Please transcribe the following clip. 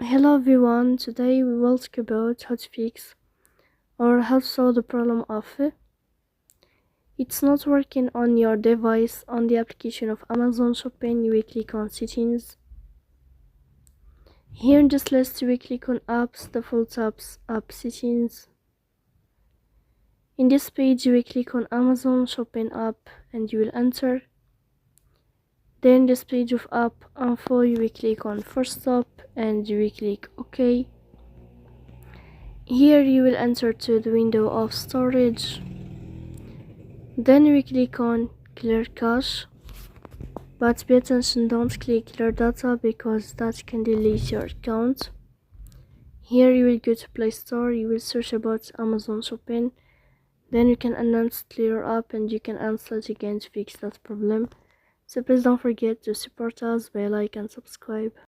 Hello everyone, today we will talk about how to fix or how to solve the problem of it's not working on your device. On the application of Amazon Shopping, you will click on settings. Here in this list you will click on apps, default apps, app settings. In this page you will click on Amazon Shopping app and you will enter. Then this page of app info you will click on first stop and you will click OK. Here you will enter to the window of storage. Then we click on clear cache, but pay attention, don't click clear data because that can delete your account. Here you will go to Play Store, you will search about Amazon Shopping, then you can announce clear up and you can install it again to fix that problem. So please don't forget to support us by like and subscribe.